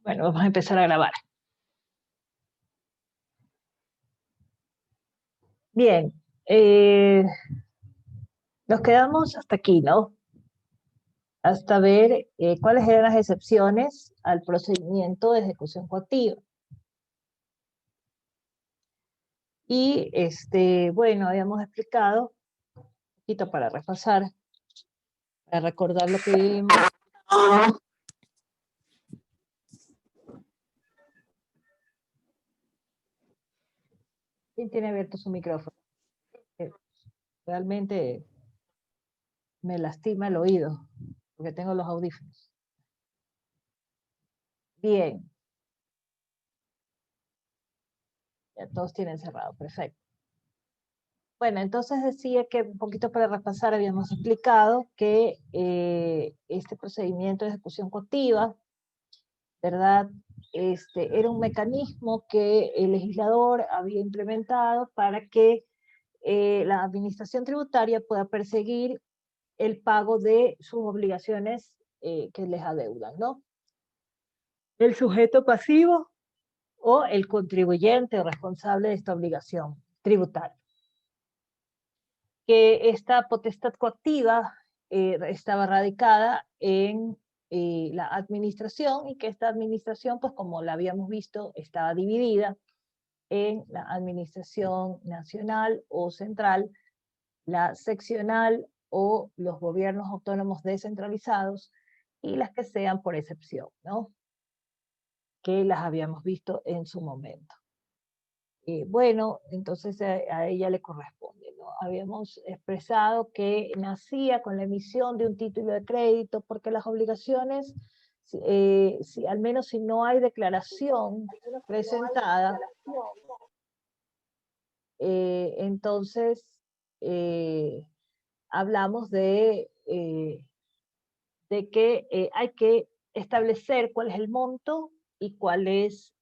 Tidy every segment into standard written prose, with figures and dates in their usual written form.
Bueno, vamos a empezar a grabar. Bien, nos quedamos hasta aquí, ¿no? Hasta ver cuáles eran las excepciones al procedimiento de ejecución coactiva. Y, bueno, habíamos explicado, un poquito para repasar, para recordar lo que vimos. ¿Quién tiene abierto su micrófono? Realmente me lastima el oído, porque tengo los audífonos. Bien. Ya todos tienen cerrado, perfecto. Bueno, entonces decía que un poquito para repasar habíamos explicado que este procedimiento de ejecución coactiva, ¿verdad? Era un mecanismo que el legislador había implementado para que la administración tributaria pueda perseguir el pago de sus obligaciones que les adeudan, ¿no? El sujeto pasivo o el contribuyente o responsable de esta obligación tributaria. Que esta potestad coactiva estaba radicada en la administración y que esta administración, pues como la habíamos visto, estaba dividida en la administración nacional o central, la seccional o los gobiernos autónomos descentralizados y las que sean por excepción, ¿no? Que las habíamos visto en su momento. Bueno, entonces a ella le corresponde, ¿no? Habíamos expresado que nacía con la emisión de un título de crédito porque las obligaciones, al menos si no hay declaración presentada, entonces hablamos de que hay que establecer cuál es el monto y cuál es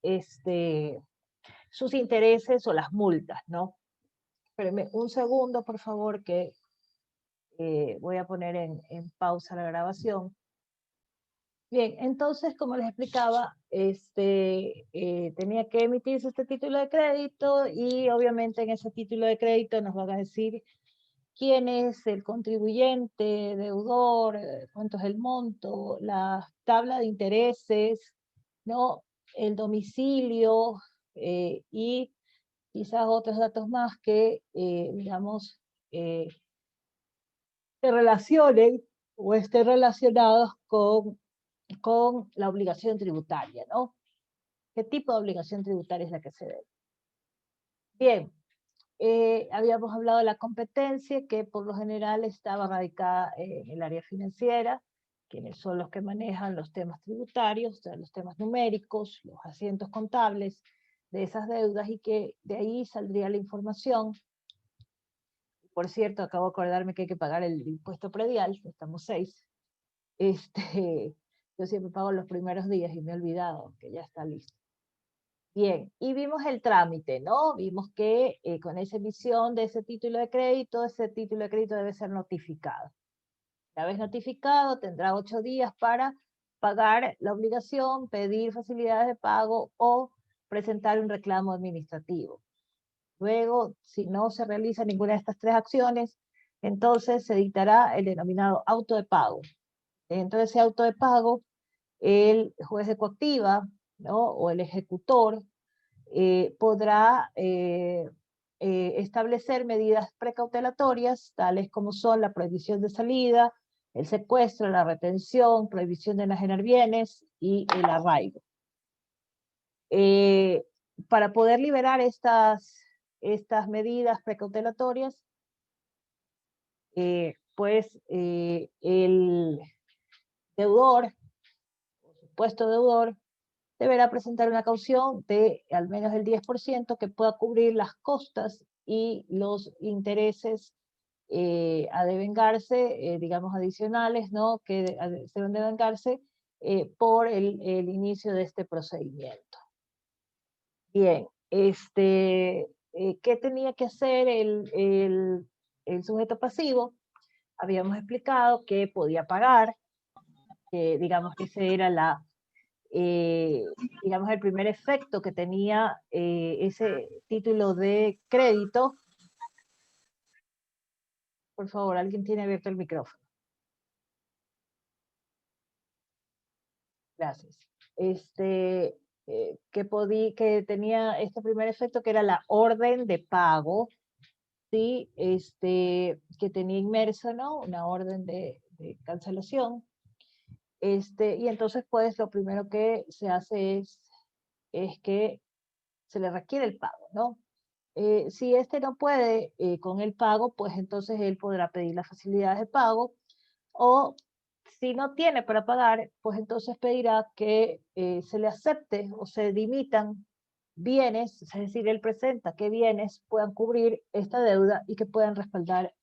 sus intereses o las multas, ¿no? Espérenme un segundo, por favor, que voy a poner en pausa la grabación. Bien, entonces, como les explicaba, tenía que emitirse este título de crédito y obviamente en ese título de crédito nos van a decir quién es el contribuyente, deudor, cuánto es el monto, la tabla de intereses, ¿no? El domicilio y quizás otros datos más que, digamos, se relacionen o estén relacionados con la obligación tributaria, ¿no? ¿Qué tipo de obligación tributaria es la que se debe? Bien, habíamos hablado de la competencia, que por lo general estaba radicada en el área financiera, quienes son los que manejan los temas tributarios, o sea, los temas numéricos, los asientos contables de esas deudas, y que de ahí saldría la información. Por cierto, acabo de acordarme que hay que pagar el impuesto predial, estamos 6. Yo siempre pago los primeros días y me he olvidado que ya está listo. Bien, y vimos el trámite, ¿no? Vimos que con esa emisión de ese título de crédito debe ser notificado. Una vez notificado, tendrá 8 días para pagar la obligación, pedir facilidades de pago o presentar un reclamo administrativo. Luego, si no se realiza ninguna de estas 3 acciones, entonces se dictará el denominado auto de pago. Dentro de ese auto de pago, el juez de coactiva, ¿no? O el ejecutor podrá establecer medidas precautelatorias, tales como son la prohibición de salida, el secuestro, la retención, prohibición de enajenar bienes y el arraigo. Para poder liberar estas medidas precautelatorias, pues el deudor, o supuesto deudor, deberá presentar una caución de al menos el 10% que pueda cubrir las costas y los intereses a devengarse, digamos adicionales, ¿no? Que deben devengarse por el inicio de este procedimiento. Bien, ¿qué tenía que hacer el sujeto pasivo? Habíamos explicado que podía pagar, que digamos que esa era digamos, el primer efecto que tenía ese título de crédito. Por favor, alguien tiene abierto el micrófono. Gracias. Que tenía este primer efecto, que era la orden de pago, ¿sí? Que tenía inmerso, ¿no? Una orden de cancelación. Y entonces, pues, lo primero que se hace es que se le requiere el pago, ¿no? Si no puede con el pago, pues entonces él podrá pedir las facilidades de pago, o si no tiene para pagar, pues entonces pedirá que se le acepte o se dimitan bienes, es decir, él presenta qué bienes puedan cubrir esta deuda y que puedan respaldar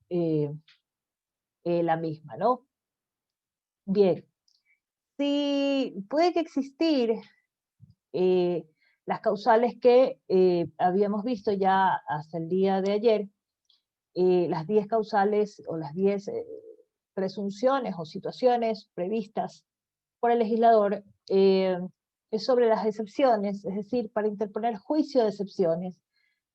la misma, ¿no? Bien, si puede que existir las causales que habíamos visto ya hasta el día de ayer, las 10 causales o las 10 presunciones o situaciones previstas por el legislador, es sobre las excepciones, es decir, para interponer juicio de excepciones.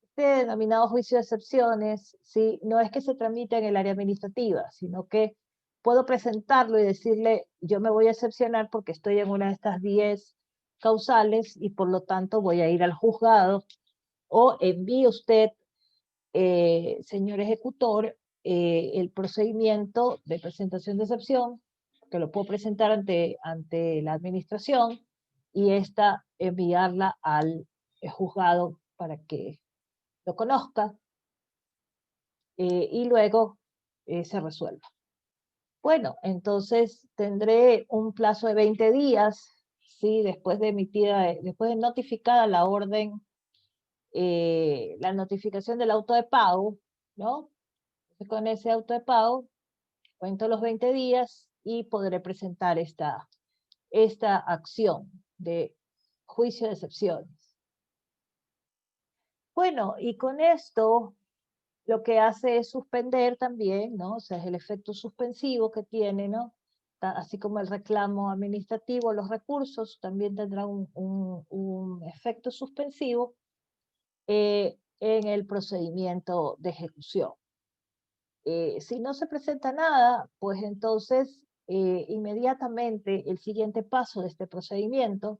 Este denominado juicio de excepciones, ¿sí? No es que se tramite en el área administrativa, sino que puedo presentarlo y decirle, yo me voy a excepcionar porque estoy en una de estas 10 causales y por lo tanto voy a ir al juzgado, o envíe usted, señor ejecutor, el procedimiento de presentación de excepción, que lo puedo presentar ante la administración, y esta enviarla al juzgado para que lo conozca, y luego se resuelva. Bueno, entonces tendré un plazo de 20 días, ¿sí? Después de notificada la orden, la notificación del auto de pago, ¿no? Entonces, con ese auto de pago cuento los 20 días y podré presentar esta acción de juicio de excepciones. Bueno, y con esto lo que hace es suspender también, ¿no? O sea, es el efecto suspensivo que tiene, ¿no? Así como el reclamo administrativo, los recursos también tendrán un efecto suspensivo en el procedimiento de ejecución. Si no se presenta nada, pues entonces inmediatamente el siguiente paso de este procedimiento,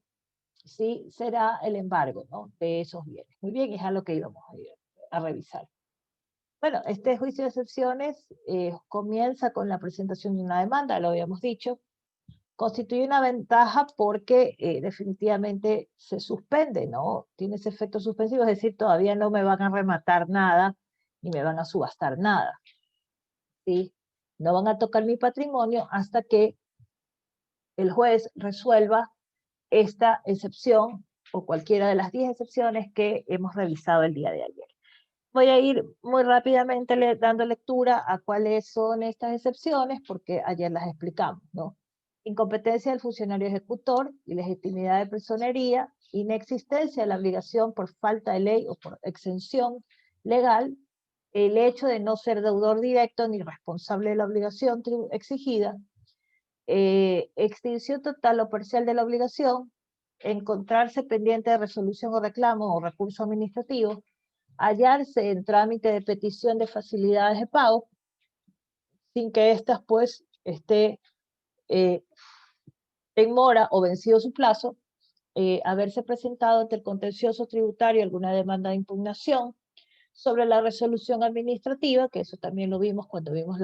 ¿sí? Será el embargo, ¿no? De esos bienes. Muy bien, es a lo que íbamos a revisar. Bueno, este juicio de excepciones comienza con la presentación de una demanda, lo habíamos dicho. Constituye una ventaja porque definitivamente se suspende, ¿no? Tiene ese efecto suspensivo, es decir, todavía no me van a rematar nada ni me van a subastar nada, ¿sí? No van a tocar mi patrimonio hasta que el juez resuelva esta excepción o cualquiera de las 10 excepciones que hemos revisado el día de ayer. Voy a ir muy rápidamente dando lectura a cuáles son estas excepciones, porque ayer las explicamos, ¿no? Incompetencia del funcionario ejecutor, ilegitimidad de personería, inexistencia de la obligación por falta de ley o por exención legal, el hecho de no ser deudor directo ni responsable de la obligación exigida, extinción total o parcial de la obligación, encontrarse pendiente de resolución o reclamo o recurso administrativo, hallarse en trámite de petición de facilidades de pago, sin que éstas pues esté en mora o vencido su plazo, haberse presentado ante el contencioso tributario alguna demanda de impugnación sobre la resolución administrativa, que eso también lo vimos cuando vimos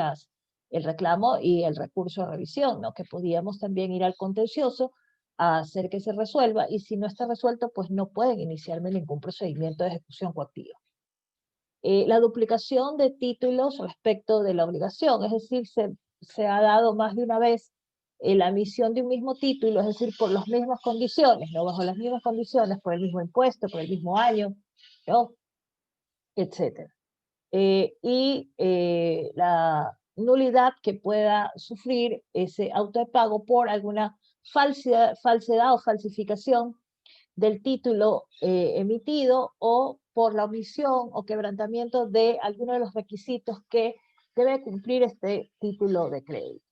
el reclamo y el recurso de revisión, ¿no? Que podíamos también ir al contencioso a hacer que se resuelva, y si no está resuelto, pues no pueden iniciarme ningún procedimiento de ejecución coactiva. La duplicación de títulos respecto de la obligación, es decir, se ha dado más de una vez la emisión de un mismo título, es decir, por las mismas condiciones, ¿no? Bajo las mismas condiciones, por el mismo impuesto, por el mismo año, ¿no? Etcétera. La nulidad que pueda sufrir ese auto de pago por alguna falsedad o falsificación del título emitido, o por la omisión o quebrantamiento de alguno de los requisitos que debe cumplir este título de crédito.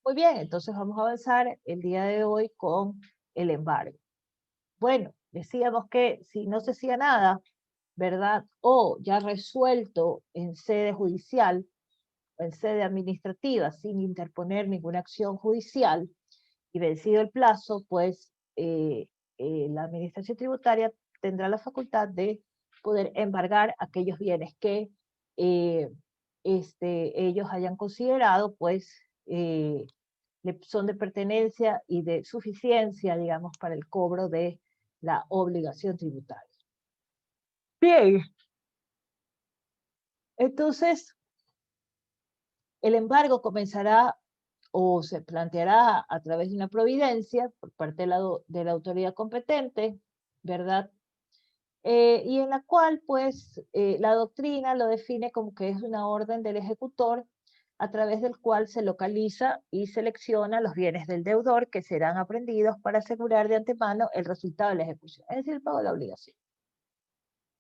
Muy bien, entonces vamos a avanzar el día de hoy con el embargo. Bueno, decíamos que si no se hacía nada, ¿verdad? O ya resuelto en sede judicial o en sede administrativa sin interponer ninguna acción judicial y vencido el plazo, pues la administración tributaria tendrá la facultad de poder embargar aquellos bienes que ellos hayan considerado, pues, son de pertenencia y de suficiencia, digamos, para el cobro de la obligación tributaria. Bien, entonces el embargo comenzará o se planteará a través de una providencia por parte de la autoridad competente, ¿verdad? Y en la cual, pues, la doctrina lo define como que es una orden del ejecutor a través del cual se localiza y selecciona los bienes del deudor que serán aprendidos para asegurar de antemano el resultado de la ejecución, es decir, el pago de la obligación.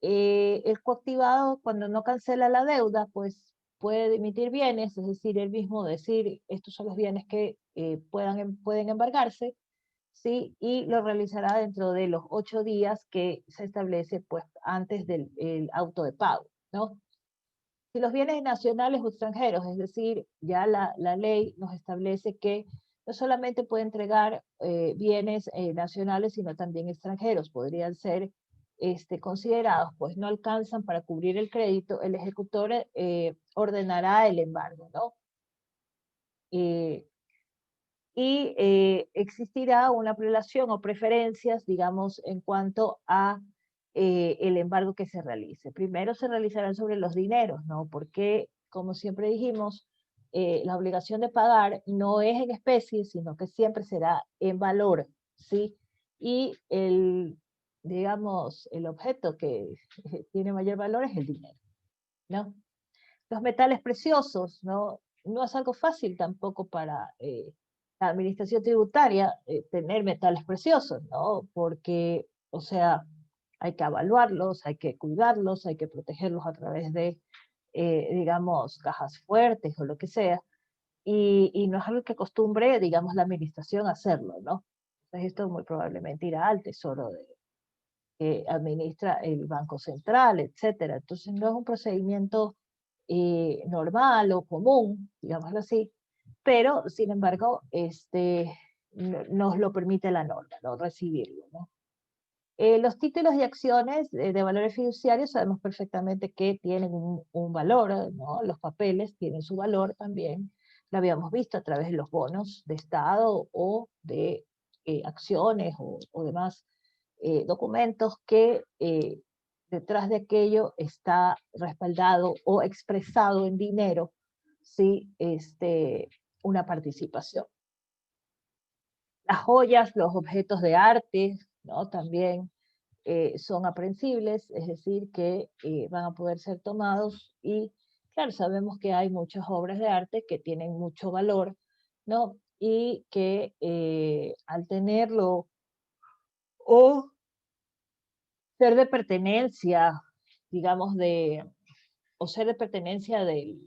El coactivado, cuando no cancela la deuda, pues puede dimitir bienes, es decir, él mismo decir, estos son los bienes que pueden embargarse, ¿sí? Y lo realizará dentro de los 8 días que se establece, pues, antes del auto de pago, ¿no? Si los bienes nacionales o extranjeros, es decir, ya la ley nos establece que no solamente puede entregar bienes nacionales, sino también extranjeros, podrían ser considerados, pues no alcanzan para cubrir el crédito, el ejecutor ordenará el embargo, ¿no? Eh, y existirá una prelación o preferencias, digamos, en cuanto a el embargo que se realice. Primero se realizarán sobre los dineros, ¿no? Porque, como siempre dijimos, la obligación de pagar no es en especie, sino que siempre será en valor, ¿sí? Y digamos, el objeto que tiene mayor valor es el dinero, ¿no? Los metales preciosos, ¿no? No es algo fácil tampoco para la administración tributaria tener metales preciosos, ¿no? Porque, o sea, hay que evaluarlos, hay que cuidarlos, hay que protegerlos a través de, digamos, cajas fuertes o lo que sea, y no es algo que acostumbre, digamos, la administración a hacerlo, ¿no? Entonces esto muy probablemente irá al tesoro que administra el Banco Central, etcétera. Entonces no es un procedimiento normal o común, digámoslo así, pero sin embargo nos lo permite la norma, ¿no? Recibirlo, ¿no? Los títulos y acciones de valores fiduciarios sabemos perfectamente que tienen un valor, ¿no? Los papeles tienen su valor también, lo habíamos visto a través de los bonos de Estado o de acciones o demás documentos que detrás de aquello está respaldado o expresado en dinero, ¿sí? Una participación. Las joyas, los objetos de arte, ¿no? También son aprehensibles, es decir, que van a poder ser tomados y, claro, sabemos que hay muchas obras de arte que tienen mucho valor, ¿no? Y que al tenerlo o ser de pertenencia, digamos, o ser de pertenencia del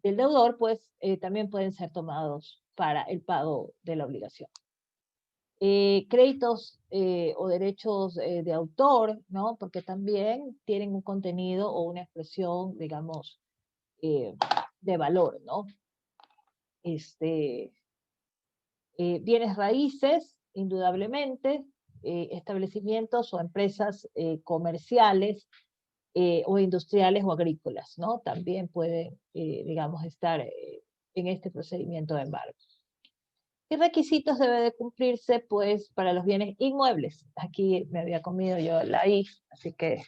deudor, pues también pueden ser tomados para el pago de la obligación. Créditos o derechos de autor, ¿no? Porque también tienen un contenido o una expresión, digamos, de valor, ¿no? Bienes raíces, indudablemente, establecimientos o empresas comerciales o industriales o agrícolas, ¿no? También pueden, digamos, estar en este procedimiento de embargo. ¿Qué requisitos debe de cumplirse, pues, para los bienes inmuebles? Aquí me había comido yo la I, así que,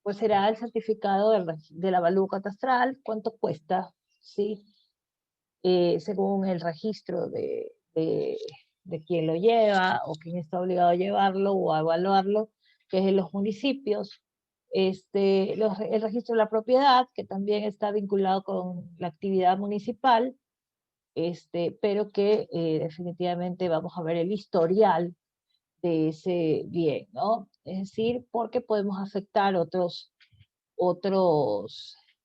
pues será el certificado del avalúo catastral, cuánto cuesta, ¿sí? Según el registro de quien lo lleva o quien está obligado a llevarlo o a evaluarlo, que es en los municipios. El registro de la propiedad, que también está vinculado con la actividad municipal, pero que definitivamente vamos a ver el historial de ese bien, ¿no? Es decir, porque podemos afectar otros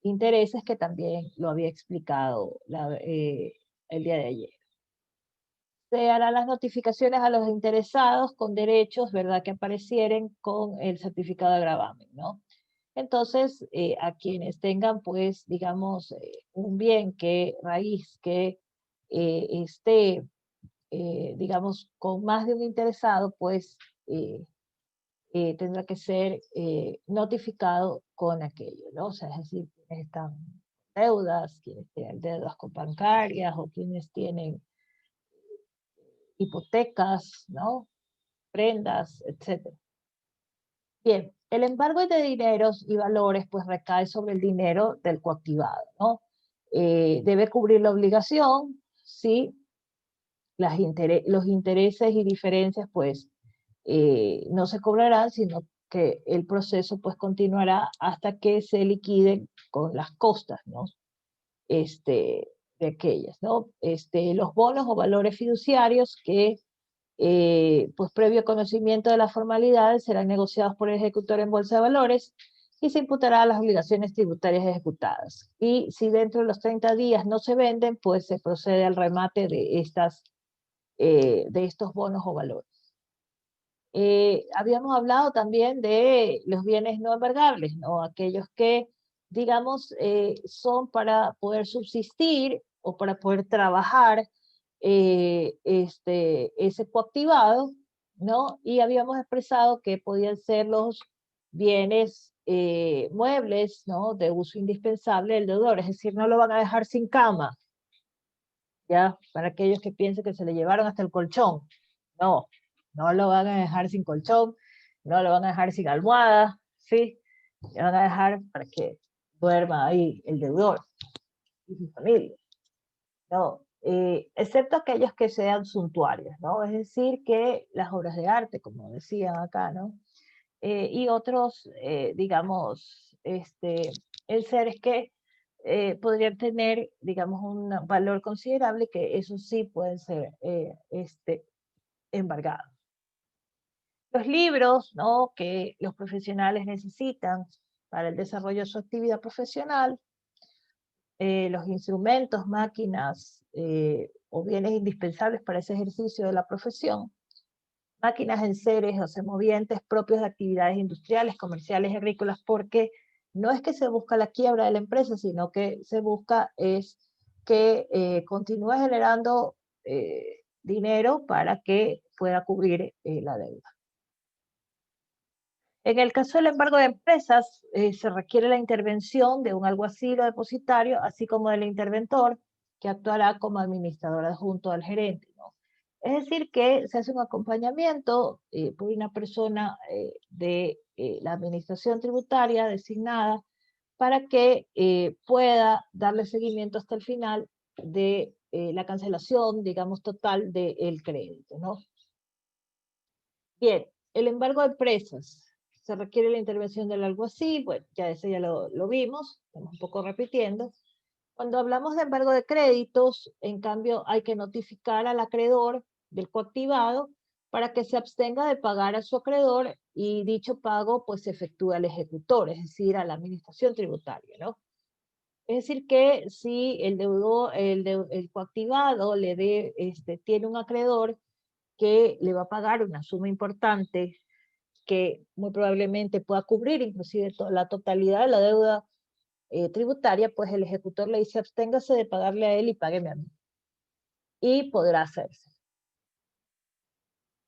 intereses que también lo había explicado el día de ayer. se harán las notificaciones a los interesados con derechos, ¿verdad?, que aparecieren con el certificado de gravamen, ¿no? Entonces, a quienes tengan, pues, digamos, un bien que raíz que esté, digamos, con más de un interesado, pues, tendrá que ser notificado con aquello, ¿no? O sea, es decir, quienes están deudas, quienes tienen deudas con bancarias o quienes tienen hipotecas, ¿no? Prendas, etcétera. Bien, el embargo de dineros y valores pues recae sobre el dinero del coactivado, ¿no? Debe cubrir la obligación, sí, los intereses y diferencias pues no se cobrarán, sino que el proceso pues continuará hasta que se liquiden con las costas, ¿no? De aquellas, ¿no? Los bonos o valores fiduciarios que pues previo conocimiento de las formalidades serán negociados por el ejecutor en bolsa de valores y se imputará a las obligaciones tributarias ejecutadas. Y si dentro de los 30 días no se venden, pues se procede al remate de estos bonos o valores. Habíamos hablado también de los bienes no embargables, ¿no? Aquellos que, digamos, son para poder subsistir o para poder trabajar ese coactivado, ¿no? Y habíamos expresado que podían ser los bienes muebles, ¿no? De uso indispensable del deudor, es decir, no lo van a dejar sin cama, ¿ya? Para aquellos que piensen que se le llevaron hasta el colchón. No, no lo van a dejar sin colchón, no lo van a dejar sin almohada, ¿sí? Le van a dejar para que duerma ahí el deudor y su familia, ¿no? Excepto aquellos que sean suntuarios, ¿no? Es decir, que las obras de arte, como decían acá, ¿no? Y otros, digamos, seres que podrían tener, digamos, un valor considerable, que eso sí pueden ser embargados. Los libros, ¿no?, que los profesionales necesitan para el desarrollo de su actividad profesional, los instrumentos, máquinas o bienes indispensables para ese ejercicio de la profesión, máquinas en seres o semovientes propios de actividades industriales, comerciales y agrícolas, porque no es que se busca la quiebra de la empresa, sino que se busca es que continúe generando dinero para que pueda cubrir la deuda. En el caso del embargo de empresas, se requiere la intervención de un alguacil o depositario, así como del interventor, que actuará como administrador adjunto al gerente, ¿no? Es decir, que se hace un acompañamiento por una persona de la administración tributaria designada para que pueda darle seguimiento hasta el final de la cancelación, digamos, total del crédito, ¿no? Bien, el embargo de empresas. Se requiere la intervención del alguacil, bueno, ya eso ya lo vimos, estamos un poco repitiendo. Cuando hablamos de embargo de créditos, en cambio, hay que notificar al acreedor del coactivado para que se abstenga de pagar a su acreedor y dicho pago pues se efectúa al ejecutor, es decir, a la administración tributaria, ¿no? Es decir, que si el deudor, el coactivado tiene un acreedor que le va a pagar una suma importante que muy probablemente pueda cubrir inclusive la totalidad de la deuda tributaria, pues el ejecutor le dice absténgase de pagarle a él y págueme a mí. Y podrá hacerse.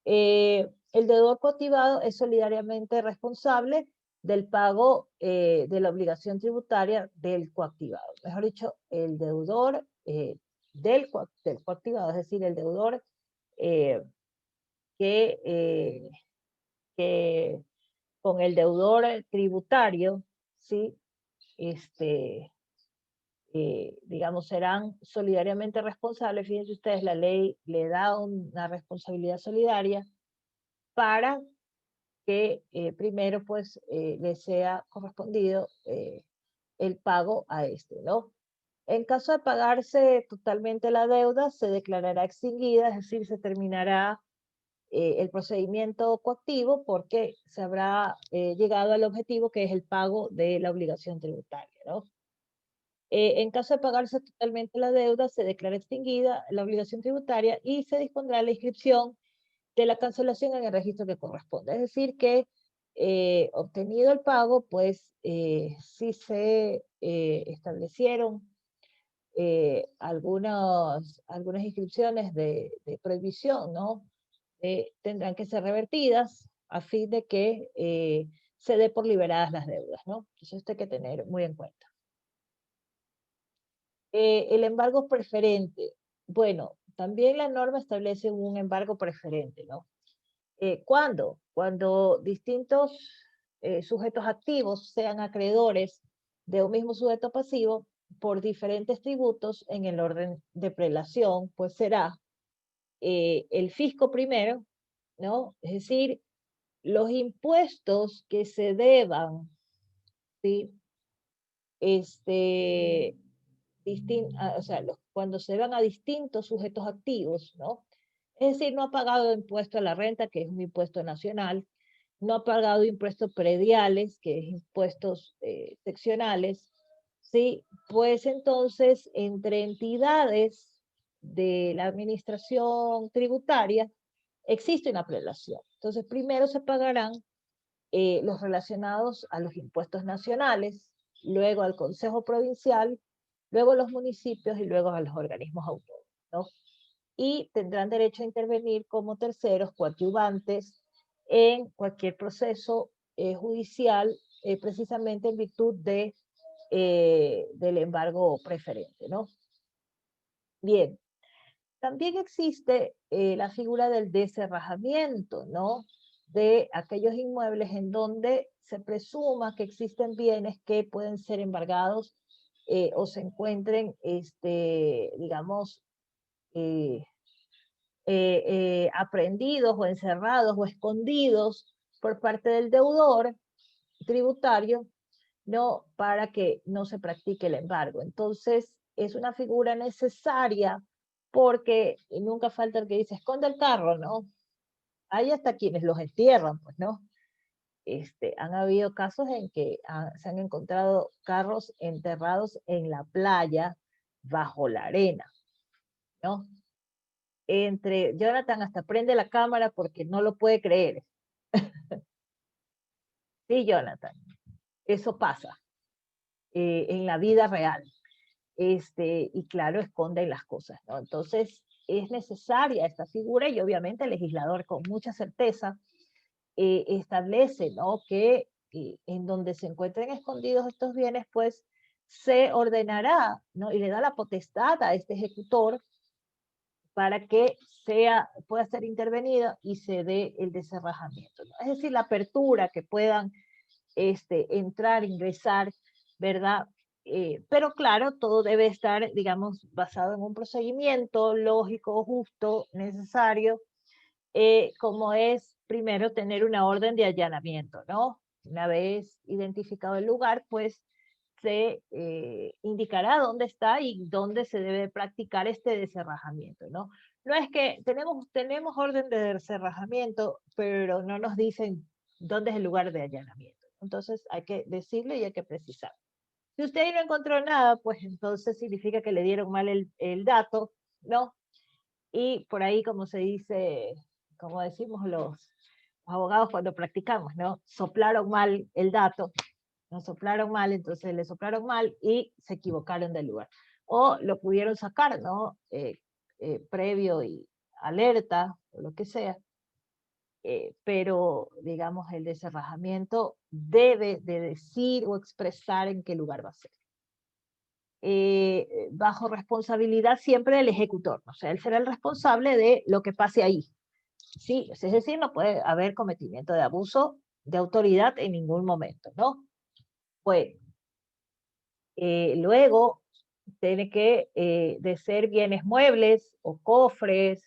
El deudor coactivado es solidariamente responsable del pago de la obligación tributaria del coactivado. Mejor dicho, el deudor del coactivado, es decir, el deudor eh, que con el deudor tributario, ¿sí? Digamos, serán solidariamente responsables. Fíjense ustedes, la ley le da una responsabilidad solidaria para que primero pues le sea correspondido el pago a ¿no? En caso de pagarse totalmente la deuda, se declarará extinguida, es decir, se terminará el procedimiento coactivo porque se habrá llegado al objetivo que es el pago de la obligación tributaria, ¿no? En caso de pagarse totalmente la deuda, se declara extinguida la obligación tributaria y se dispondrá la inscripción de la cancelación en el registro que corresponde. Es decir, que obtenido el pago, pues sí se establecieron algunas inscripciones de prohibición, ¿no? Tendrán que ser revertidas a fin de que se dé por liberadas las deudas, ¿no? Eso esto hay que tener muy en cuenta. El embargo preferente. Bueno, también la norma establece un embargo preferente, ¿no? ¿Cuándo? Cuando distintos sujetos activos sean acreedores de un mismo sujeto pasivo por diferentes tributos en el orden de prelación, pues será el fisco primero, ¿no? Es decir, los impuestos que se deban, ¿sí? Este, o sea, cuando se van a distintos sujetos activos, ¿no? Es decir, no ha pagado impuesto a la renta, que es un impuesto nacional, no ha pagado impuestos prediales, que es impuestos seccionales, ¿sí? Pues entonces, entre entidades de la administración tributaria, existe una prelación. Entonces, primero se pagarán los relacionados a los impuestos nacionales, luego al Consejo Provincial, luego a los municipios y luego a los organismos autónomos, ¿no? Y tendrán derecho a intervenir como terceros coadyuvantes en cualquier proceso judicial, precisamente en virtud del embargo preferente, ¿no? Bien, también existe la figura del descerrajamiento, ¿no? De aquellos inmuebles en donde se presuma que existen bienes que pueden ser embargados o se encuentren, digamos, eh, aprehendidos o encerrados o escondidos por parte del deudor tributario, ¿no? Para que no se practique el embargo. Entonces, es una figura necesaria porque nunca falta el que dice, esconde el carro, ¿no? Hay hasta quienes los entierran, pues, ¿no? Han habido casos en que se han encontrado carros enterrados en la playa bajo la arena, ¿no? Entre Jonathan hasta prende la cámara porque no lo puede creer. Sí, Jonathan, eso pasa en la vida real. Y claro, esconden las cosas, ¿no? Entonces, es necesaria esta figura y obviamente el legislador con mucha certeza establece, ¿no? Que en donde se encuentren escondidos estos bienes, pues se ordenará, ¿no? Y le da la potestad a este ejecutor para que pueda ser intervenido y se dé el descerrajamiento, ¿no? Es decir, la apertura que puedan entrar, ingresar, ¿verdad? Pero claro, todo debe estar, digamos, basado en un procedimiento lógico, justo, necesario, como es primero tener una orden de allanamiento, ¿no? Una vez identificado el lugar, pues se indicará dónde está y dónde se debe practicar este descerrajamiento, ¿no? No es que tenemos orden de descerrajamiento, pero no nos dicen dónde es el lugar de allanamiento. Entonces hay que decirle y hay que precisar. Si usted ahí no encontró nada, pues entonces significa que le dieron mal el dato, ¿no? Y por ahí, como se dice, como decimos los abogados cuando practicamos, ¿no? Soplaron mal el dato, nos soplaron mal, entonces le soplaron mal y se equivocaron del lugar. O lo pudieron sacar, ¿no? Previo y alerta, o lo que sea. Pero, digamos, el descerrajamiento debe de decir o expresar en qué lugar va a ser. Bajo responsabilidad siempre del ejecutor, o sea, él será el responsable de lo que pase ahí. Sí, es decir, no puede haber cometimiento de abuso de autoridad en ningún momento, ¿no? Bueno, luego tiene que de ser bienes muebles o cofres,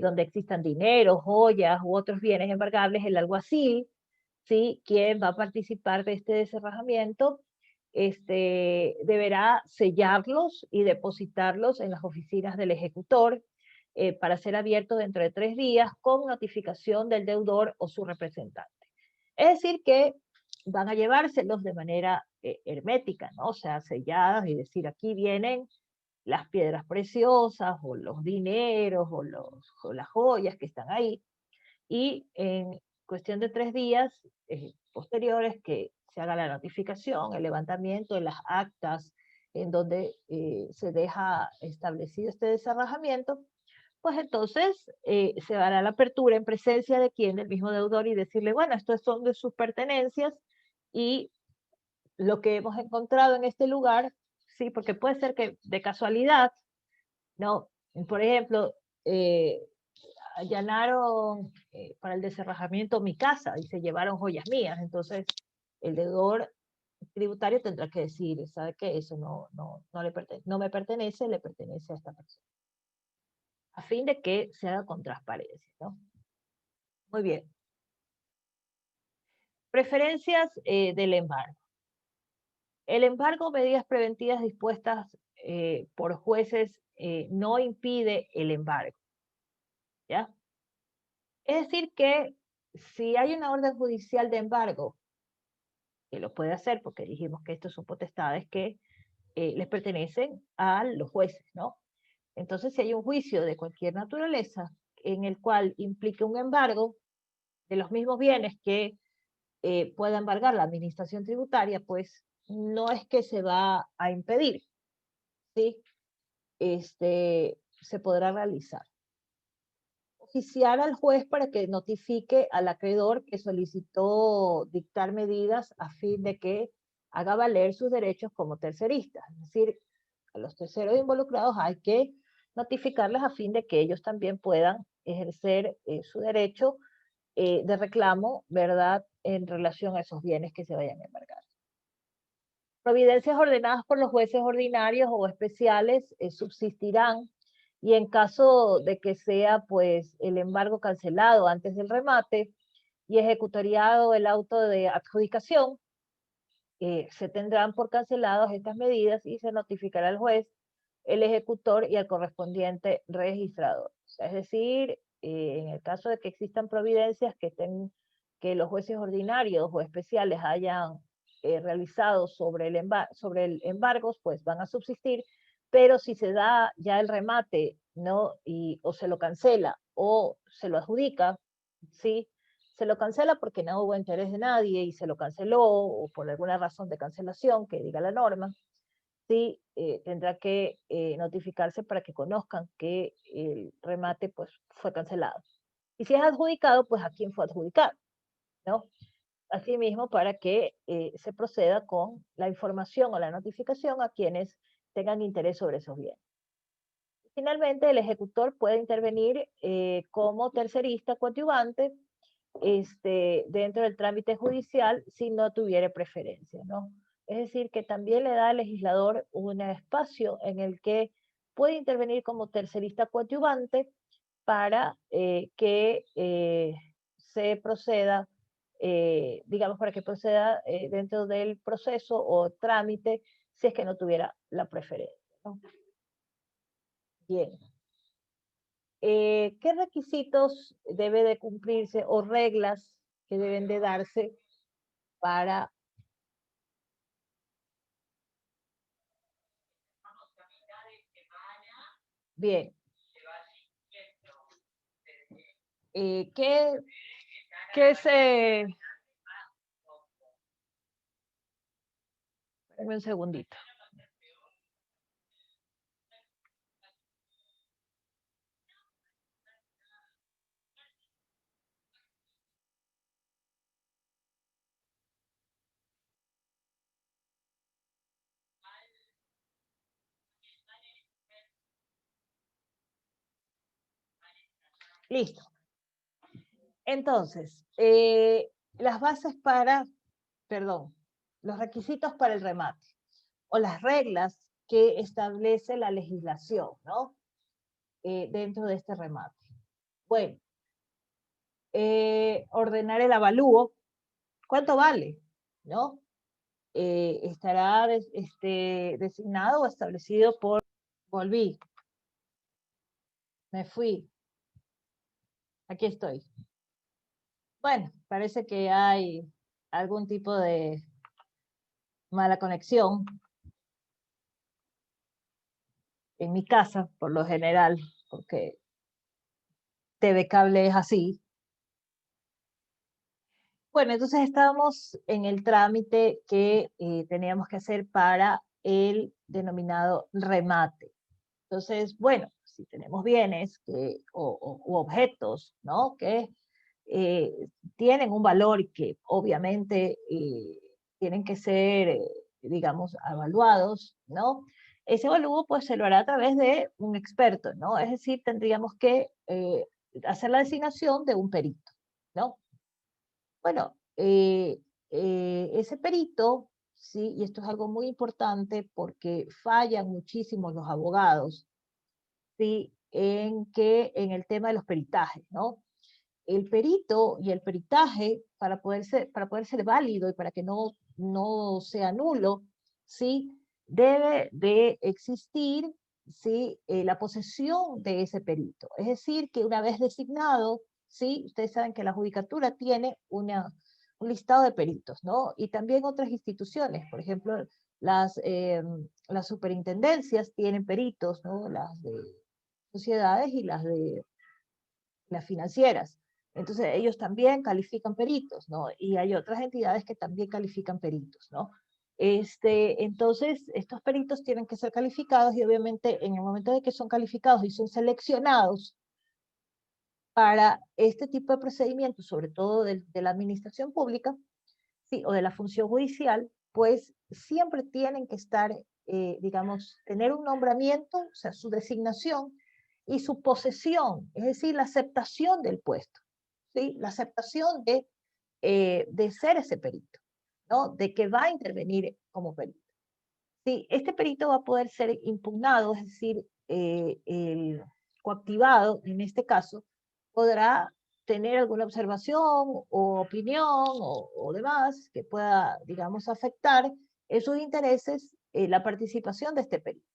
donde existan dinero, joyas u otros bienes embargables, el alguacil, ¿sí? Quien va a participar de este descerrajamiento, deberá sellarlos y depositarlos en las oficinas del ejecutor para ser abierto dentro de 3 días con notificación del deudor o su representante. Es decir, que van a llevárselos de manera hermética, ¿no? O sea, selladas, y decir, aquí vienen las piedras preciosas, o los dineros, o las joyas que están ahí, y en cuestión de 3 días posteriores que se haga la notificación, el levantamiento de las actas en donde se deja establecido este desalojamiento, pues entonces se dará la apertura en presencia de quien, del mismo deudor, y decirle, bueno, estos son de sus pertenencias y lo que hemos encontrado en este lugar, sí, porque puede ser que de casualidad, ¿no? Por ejemplo, eh, allanaron para el desalojamiento mi casa y se llevaron joyas mías, entonces el deudor tributario tendrá que decir, ¿sabe qué? Eso no me pertenece, le pertenece a esta persona, a fin de que se haga con transparencia, ¿no? Muy bien. Preferencias del embargo. El embargo, medidas preventivas dispuestas por jueces, no impide el embargo, ¿ya? Es decir que si hay una orden judicial de embargo, que lo puede hacer porque dijimos que estos son potestades que les pertenecen a los jueces, ¿no? Entonces, si hay un juicio de cualquier naturaleza en el cual implique un embargo de los mismos bienes que pueda embargar la administración tributaria, pues no es que se va a impedir, ¿sí? Se podrá realizar. Oficiar al juez para que notifique al acreedor que solicitó dictar medidas a fin de que haga valer sus derechos como tercerista. Es decir, a los terceros involucrados hay que notificarles a fin de que ellos también puedan ejercer su derecho de reclamo, ¿verdad?, en relación a esos bienes que se vayan a embargar. Providencias ordenadas por los jueces ordinarios o especiales subsistirán, y en caso de que sea pues el embargo cancelado antes del remate y ejecutoriado el auto de adjudicación, se tendrán por canceladas estas medidas y se notificará al juez, el ejecutor y al correspondiente registrador. O sea, es decir, en el caso de que existan providencias que los jueces ordinarios o especiales hayan realizado sobre el embargo, pues van a subsistir, pero si se da ya el remate, ¿no? O se lo cancela o se lo adjudica, ¿sí? Se lo cancela porque no hubo interés de nadie y se lo canceló, o por alguna razón de cancelación que diga la norma, sí, tendrá que notificarse para que conozcan que el remate pues fue cancelado. Y si es adjudicado, pues a quién fue adjudicado, ¿no? Asimismo, para que se proceda con la información o la notificación a quienes tengan interés sobre esos bienes. Finalmente, el ejecutor puede intervenir como tercerista coadyuvante dentro del trámite judicial si no tuviera preferencia, ¿no? Es decir, que también le da al legislador un espacio en el que puede intervenir como tercerista coadyuvante para que se proceda, digamos, para que proceda dentro del proceso o trámite si es que no tuviera la preferencia, ¿no? Bien. ¿Qué requisitos debe de cumplirse o reglas que deben de darse para... Bien. ¿Qué, qué se... Dame un segundito. Listo. Entonces, las bases para, perdón, los requisitos para el remate o las reglas que establece la legislación, ¿no? Dentro de este remate. Bueno, ordenar el avalúo, ¿cuánto vale? ¿No? Estará designado o establecido por... Volví, me fui, aquí estoy. Bueno, parece que hay algún tipo de mala conexión en mi casa, por lo general, porque TV Cable es así. Bueno, entonces estábamos en el trámite que teníamos que hacer para el denominado remate. Entonces, bueno, si tenemos bienes u objetos, ¿no? Que eh, tienen un valor y que obviamente tienen que ser, digamos, evaluados, ¿no? Ese evalúo pues se lo hará a través de un experto, ¿no? Es decir, tendríamos que hacer la designación de un perito, ¿no? Bueno, ese perito, sí, y esto es algo muy importante porque fallan muchísimo los abogados, sí, en el tema de los peritajes, ¿no? El perito y el peritaje, para poder ser válido y para que no sea nulo, ¿sí? Debe de existir, ¿sí? La posesión de ese perito. Es decir, que una vez designado, ¿sí? Ustedes saben que la judicatura tiene un listado de peritos, ¿no? Y también otras instituciones, por ejemplo, las superintendencias tienen peritos, ¿no? Las de sociedades y las financieras. Entonces ellos también califican peritos, ¿no? Y hay otras entidades que también califican peritos, ¿no? Entonces, estos peritos tienen que ser calificados y obviamente en el momento de que son calificados y son seleccionados para este tipo de procedimientos, sobre todo de la administración pública, sí, o de la función judicial, pues siempre tienen que estar, digamos, tener un nombramiento, o sea, su designación y su posesión, es decir, la aceptación del puesto, ¿sí? La aceptación de ser ese perito, ¿no? De que va a intervenir como perito. Sí, este perito va a poder ser impugnado, es decir, el coactivado, en este caso, podrá tener alguna observación o opinión o demás que pueda, digamos, afectar en sus intereses la participación de este perito.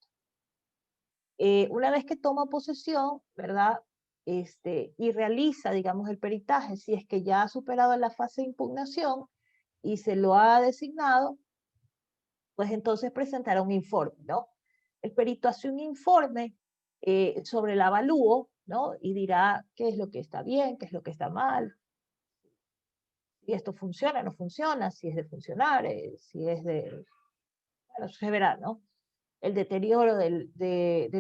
Una vez que toma posesión, ¿verdad? Y realiza, digamos, el peritaje, si es que ya ha superado la fase de impugnación y se lo ha designado, pues entonces presentará un informe, ¿no? El perito hace un informe sobre el avalúo, ¿no? Y dirá qué es lo que está bien, qué es lo que está mal, si esto funciona, no funciona, si es de funcionar, si es de, bueno, se verá, ¿no? El deterioro del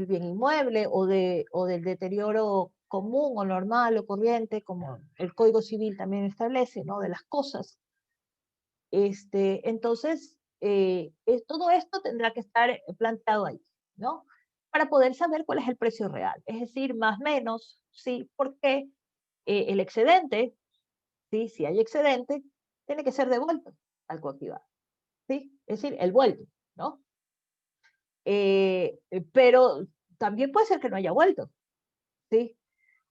bien inmueble o del deterioro común o normal o corriente, como el Código Civil también establece, ¿no? De las cosas. Entonces, todo esto tendrá que estar planteado ahí, ¿no? Para poder saber cuál es el precio real. Es decir, más o menos, ¿sí? Porque el excedente, ¿sí? Si hay excedente, tiene que ser devuelto al coactivado, ¿sí? Es decir, el vuelto, ¿no? Pero también puede ser que no haya vuelto, ¿sí?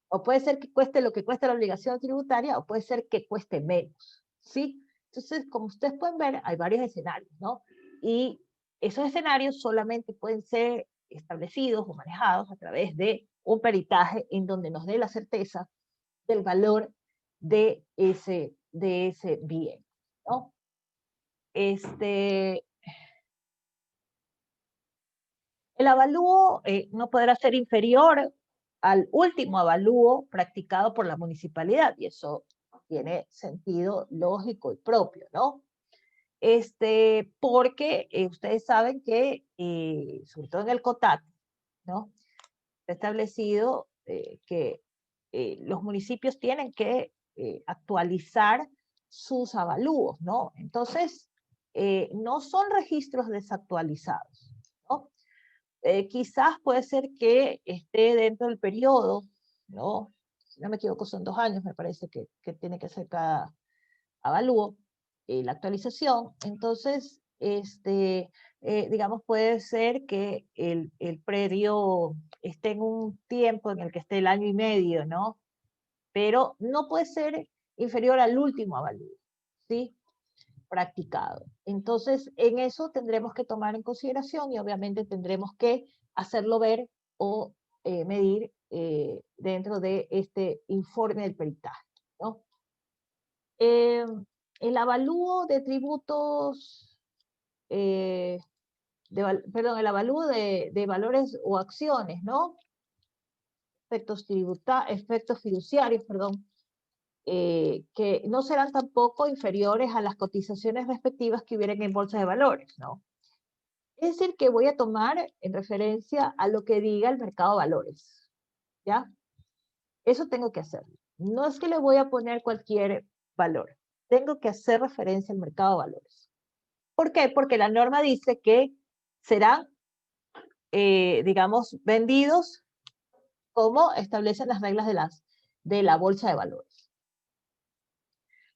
O puede ser que cueste lo que cuesta la obligación tributaria, o puede ser que cueste menos, ¿sí? Entonces, como ustedes pueden ver, hay varios escenarios, ¿no? Y esos escenarios solamente pueden ser establecidos o manejados a través de un peritaje en donde nos dé la certeza del valor de ese bien, ¿no? El avalúo no podrá ser inferior al último avalúo practicado por la municipalidad, y eso tiene sentido lógico y propio, ¿no? Porque ustedes saben que, sobre todo en el COTAC, ¿no? Está establecido que los municipios tienen que actualizar sus avalúos, ¿no? Entonces, no son registros desactualizados, ¿no? Quizás puede ser que esté dentro del periodo, ¿no? Si no me equivoco, son 2 años, me parece que tiene que ser cada avalúo, la actualización. Entonces, digamos, puede ser que el predio esté en un tiempo en el que esté el año y medio, ¿no? Pero no puede ser inferior al último avalúo, ¿sí? Practicado. Entonces, en eso tendremos que tomar en consideración y obviamente tendremos que hacerlo ver o medir dentro de este informe del peritaje, ¿no? El avalúo de tributos perdón, el avalúo de valores o acciones, ¿no? Efectos fiduciarios, perdón, que no serán tampoco inferiores a las cotizaciones respectivas que hubieran en bolsa de valores, ¿no? Es decir, que voy a tomar en referencia a lo que diga el mercado de valores, ¿ya? Eso tengo que hacer. No es que le voy a poner cualquier valor. Tengo que hacer referencia al mercado de valores. ¿Por qué? Porque la norma dice que serán, digamos, vendidos como establecen las reglas de la bolsa de valores.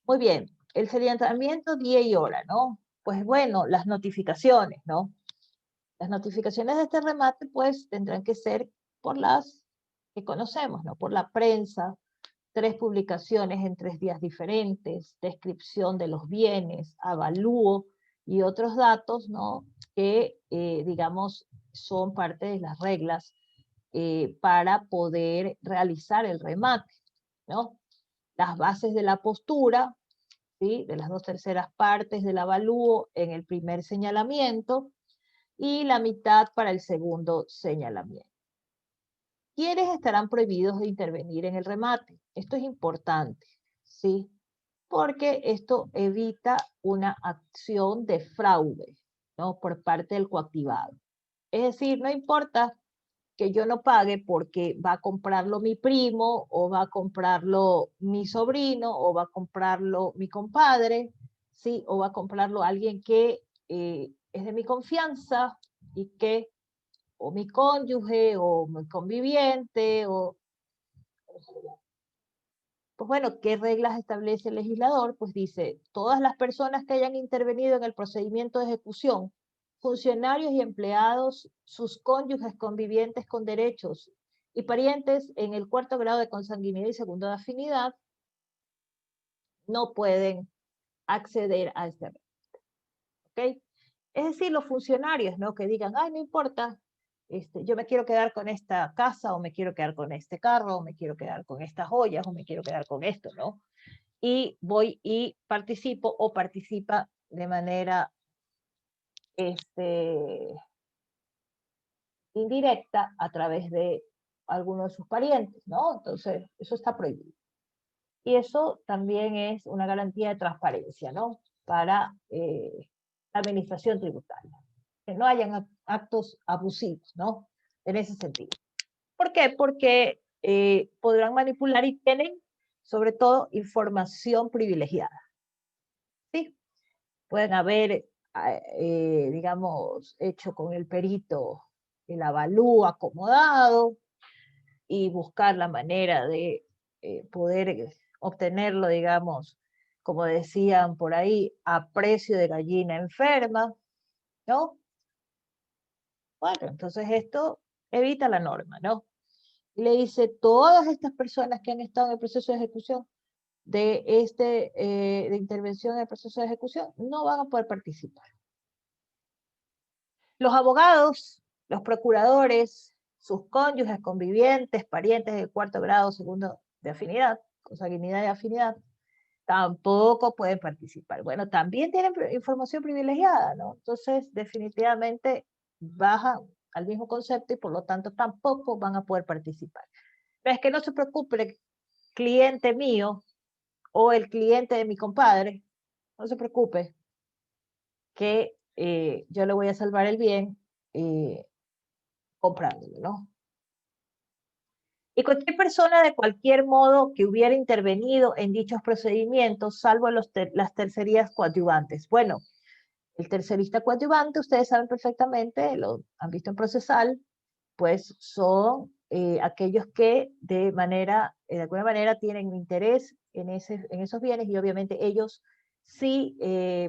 Muy bien, el señalamiento día y hora, ¿no? Pues bueno, las notificaciones, ¿no? Las notificaciones de este remate, pues, tendrán que ser por las que conocemos, ¿no? Por la prensa, 3 publicaciones en 3 días diferentes, descripción de los bienes, avalúo y otros datos, ¿no? Que, digamos, son parte de las reglas para poder realizar el remate, ¿no? Las bases de la postura, ¿sí? De las 2/3 partes del avalúo en el primer señalamiento y la mitad para el segundo señalamiento. ¿Quiénes estarán prohibidos de intervenir en el remate? Esto es importante, ¿sí? Porque esto evita una acción de fraude, ¿no? Por parte del coactivado. Es decir, no importa que yo no pague porque va a comprarlo mi primo, o va a comprarlo mi sobrino, o va a comprarlo mi compadre, ¿sí? O va a comprarlo alguien que es de mi confianza y que, o mi cónyuge, o mi conviviente, o... Pues bueno, ¿qué reglas establece el legislador? Pues dice, todas las personas que hayan intervenido en el procedimiento de ejecución, funcionarios y empleados, sus cónyuges convivientes con derechos y parientes en el 4º grado de consanguinidad y 2º de afinidad, no pueden acceder a este remate. ¿Ok? Es decir, los funcionarios, ¿no? Que digan, ay, no importa, yo me quiero quedar con esta casa, o me quiero quedar con este carro, o me quiero quedar con estas joyas, o me quiero quedar con esto, ¿no? Y voy y participo, o participa de manera indirecta a través de alguno de sus parientes, ¿no? Entonces, eso está prohibido. Y eso también es una garantía de transparencia, ¿no? Para la administración tributaria. Que no hayan actos abusivos, ¿no? En ese sentido. ¿Por qué? Porque podrán manipular y tienen, sobre todo, información privilegiada. ¿Sí? Pueden haber, digamos, hecho con el perito el avalúo acomodado y buscar la manera de poder obtenerlo, digamos, como decían por ahí, a precio de gallina enferma, ¿no? Bueno, entonces esto evita la norma, ¿no? Le dice, todas estas personas que han estado en el proceso de ejecución de intervención en el proceso de ejecución no van a poder participar. Los abogados, los procuradores, sus cónyuges, convivientes, parientes del 4º grado, 2º de afinidad, consanguinidad y afinidad, tampoco pueden participar. Bueno, también tienen información privilegiada, ¿no? Entonces, definitivamente baja al mismo concepto y por lo tanto tampoco van a poder participar. Pero es que no se preocupe, el cliente mío o el cliente de mi compadre, no se preocupe, que yo le voy a salvar el bien comprándolo, ¿no? Y cualquier persona de cualquier modo que hubiera intervenido en dichos procedimientos, salvo las tercerías coadyuvantes. Bueno, el tercerista coadyuvante, ustedes saben perfectamente, lo han visto en procesal, pues son aquellos que de alguna manera tienen interés en esos bienes, y obviamente ellos sí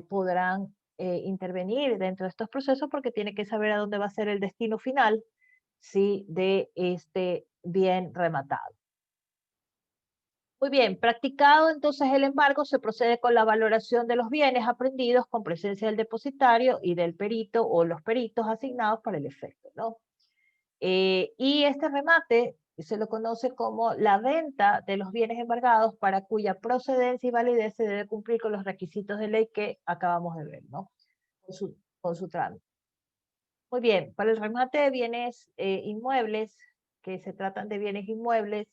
podrán intervenir dentro de estos procesos, porque tienen que saber a dónde va a ser el destino final, ¿sí? De este bien rematado. Muy bien, practicado entonces el embargo, se procede con la valoración de los bienes aprendidos con presencia del depositario y del perito o los peritos asignados para el efecto, ¿no? Y este remate se lo conoce como la venta de los bienes embargados, para cuya procedencia y validez se debe cumplir con los requisitos de ley que acabamos de ver, ¿no? con su trámite. Muy bien, para el remate de bienes inmuebles, que se tratan de bienes inmuebles,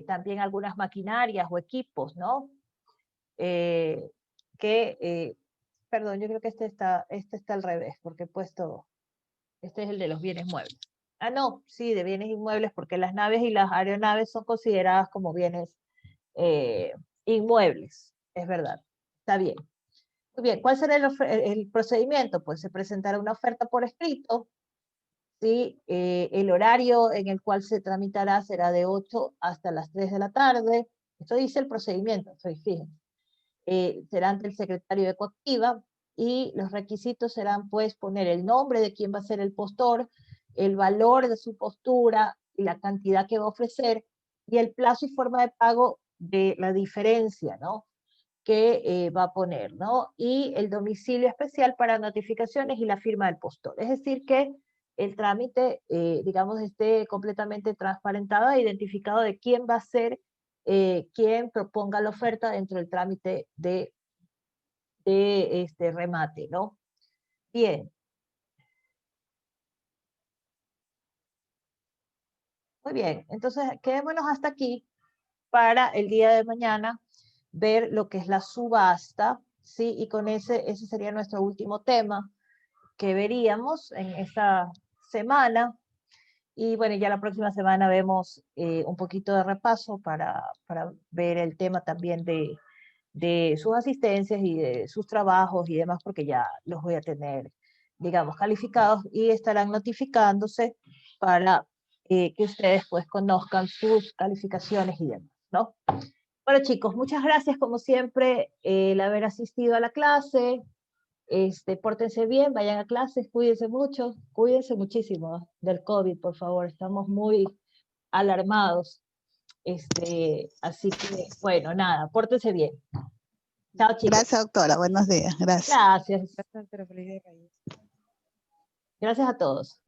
también algunas maquinarias o equipos, ¿no? Perdón, yo creo que este está al revés, porque he puesto, este es el de los bienes muebles. Ah, no, sí, de bienes inmuebles, porque las naves y las aeronaves son consideradas como bienes inmuebles, es verdad, está bien. Muy bien, ¿cuál será el procedimiento? Pues se presentará una oferta por escrito, ¿sí? El horario en el cual se tramitará será de 8 hasta las 3 de la tarde. Esto dice el procedimiento, fíjense. Será ante el secretario de Coactiva y los requisitos serán pues poner el nombre de quién va a ser el postor, el valor de su postura y la cantidad que va a ofrecer y el plazo y forma de pago de la diferencia, ¿no? Que va a poner, ¿no? Y el domicilio especial para notificaciones y la firma del postor. Es decir, que el trámite, digamos, esté completamente transparentado e identificado de quién va a ser quien proponga la oferta dentro del trámite de este remate, ¿no? Bien. Muy bien, entonces quedémonos hasta aquí para el día de mañana ver lo que es la subasta, ¿sí? Y con ese sería nuestro último tema que veríamos en esta semana. Y bueno, ya la próxima semana vemos un poquito de repaso para ver el tema también de sus asistencias y de sus trabajos y demás, porque ya los voy a tener, digamos, calificados y estarán notificándose para que ustedes pues conozcan sus calificaciones y demás, ¿no? Bueno, chicos, muchas gracias como siempre el haber asistido a la clase. Pórtense bien, vayan a clases, cuídense muchísimo del COVID, por favor, estamos muy alarmados. Así que, bueno, nada, pórtense bien. Chao, chicos. Gracias, doctora. Buenos días. Gracias. Gracias. Gracias, doctora. Feliz día de Reyes. Gracias a todos.